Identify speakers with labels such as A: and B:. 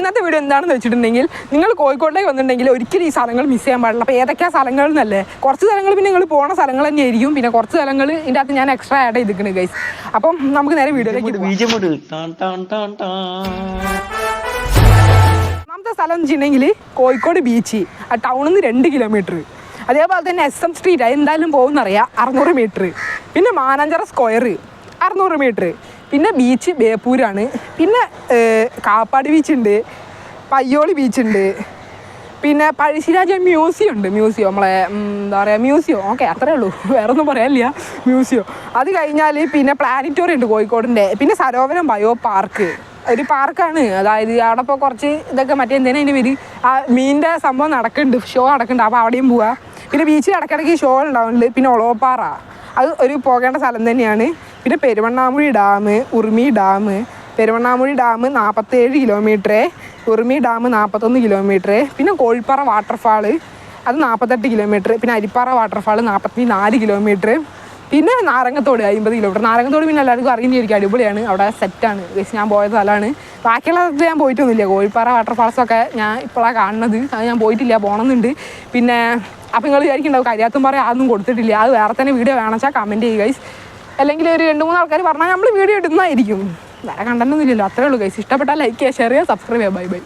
A: ഇന്നത്തെ വീഡിയോ എന്താണെന്ന് വെച്ചിട്ടുണ്ടെങ്കിൽ നിങ്ങൾ കോഴിക്കോട്ടേക്ക് വന്നിട്ടുണ്ടെങ്കിൽ ഒരിക്കലും ഈ സ്ഥലങ്ങൾ മിസ് ചെയ്യാൻ പാടില്ല. അപ്പോൾ ഏതൊക്കെയാണ് സ്ഥലങ്ങൾ എന്നല്ലേ, കുറച്ച് സ്ഥലങ്ങൾ പിന്നെ നിങ്ങൾ പോകുന്ന സ്ഥലങ്ങൾ തന്നെയായിരിക്കും, പിന്നെ കുറച്ച് സ്ഥലങ്ങൾ ഇതിൻ്റെ അകത്ത് ഞാൻ എക്സ്ട്രാ ആഡ് ചെയ്തിരിക്കുന്നത് ഗൈസ്. അപ്പം നമുക്ക് നേരെ വീഡിയോയിലേക്ക് ഒന്നാമത്തെ സ്ഥലം എന്ന് വെച്ചിട്ടുണ്ടെങ്കിൽ കോഴിക്കോട് ബീച്ച്, ആ ടൗണിൽ നിന്ന് 2 കിലോമീറ്റർ. അതേപോലെ തന്നെ SM സ്ട്രീറ്റ്, അത് എന്തായാലും പോകുന്നറിയാം, 600 മീറ്റർ. പിന്നെ മാനാഞ്ചിറ സ്ക്വയർ 600 മീറ്റർ. പിന്നെ ബീച്ച് ബേപ്പൂരാണ്. പിന്നെ കാപ്പാട് ബീച്ചുണ്ട്, പയ്യോളി ബീച്ചുണ്ട്, പിന്നെ പഴശ്ശിരാജ മ്യൂസിയം ഉണ്ട്. മ്യൂസിയം നമ്മളെ എന്താ പറയുക, മ്യൂസിയം. ഓക്കെ, അത്രേ ഉള്ളൂ, വേറെ ഒന്നും പറയാനില്ല. മ്യൂസിയം അത് കഴിഞ്ഞാൽ പിന്നെ പ്ലാനറ്റോറിയം ഉണ്ട് കോഴിക്കോടിൻ്റെ. പിന്നെ സരോവരം ബയോ പാർക്ക്, ഒരു പാർക്കാണ്. അതായത് അവിടെ ഇപ്പോൾ കുറച്ച് ഇതൊക്കെ മറ്റേ എന്തേലും അതിൻ്റെ പേര് ആ മീനിൻ്റെ സംഭവം നടക്കുന്നുണ്ട്, ഷോ നടക്കുന്നുണ്ട്. അപ്പോൾ അവിടെയും പോവാം. പിന്നെ ബീച്ചിൽ ഇടയ്ക്കിടയ്ക്ക് ഷോ ഉണ്ടാവുന്നുണ്ട്. പിന്നെ ഒളവപ്പാറ, അത് ഒരു പോകേണ്ട സ്ഥലം തന്നെയാണ്. പിന്നെ പെരുവണ്ണാമുഴി ഡാം, ഉറുമി ഡാം. പെരുവണ്ണാമുഴി ഡാം 47 കിലോമീറ്റർ, ഉറുമി ഡാം 41 കിലോമീറ്റർ. പിന്നെ കോഴിപ്പാറ വാട്ടർഫാള് അത് 48 കിലോമീറ്റർ. പിന്നെ അരിപ്പാറ വാട്ടർഫാൾ 44 കിലോമീറ്റർ. പിന്നെ നാരങ്ങത്തോട് 50 കിലോമീറ്റർ. നാരങ്ങത്തോട് പിന്നെ എല്ലാവർക്കും അറിയുന്നതായിരിക്കും, അടിപൊളിയാണ്, അവിടെ സെറ്റാണ്. ഞാൻ പോയ സ്ഥലമാണ്. ബാക്കിയുള്ള സ്ഥലത്ത് ഞാൻ പോയിട്ടൊന്നുമില്ല. കോഴിപ്പാറ വാട്ടർഫാൾസൊക്കെ ഞാൻ ഇപ്പോഴാണ് കാണുന്നത്, അത് ഞാൻ പോയിട്ടില്ല, പോകണമെന്നുണ്ട്. പിന്നെ അപ്പോൾ നിങ്ങൾ വിചാരിക്കുന്നുണ്ടാവും കരിയാത്തും പറയാൻ അതൊന്നും കൊടുത്തിട്ടില്ല, അത് വേറെ തന്നെ വീഡിയോ വേണമെന്ന് വെച്ചാൽ കമൻറ്റ് ചെയ്യുക ഗൈസ്. അല്ലെങ്കിൽ ഒരു 2-3 ആൾക്കാർ പറഞ്ഞാൽ നമ്മൾ വീഡിയോ ഇടുന്നതായിരിക്കും. വേറെ കണ്ടൊന്നുമില്ലല്ലോ, അത്രേ ഉള്ളൂ ഗൈസ്. ഇഷ്ടപ്പെട്ടാൽ ലൈക്ക് ചെയ്യുക, ഷെയർ ചെയ്യുക, സബ്സ്ക്രൈബ് ചെയ്യുക. Bye bye.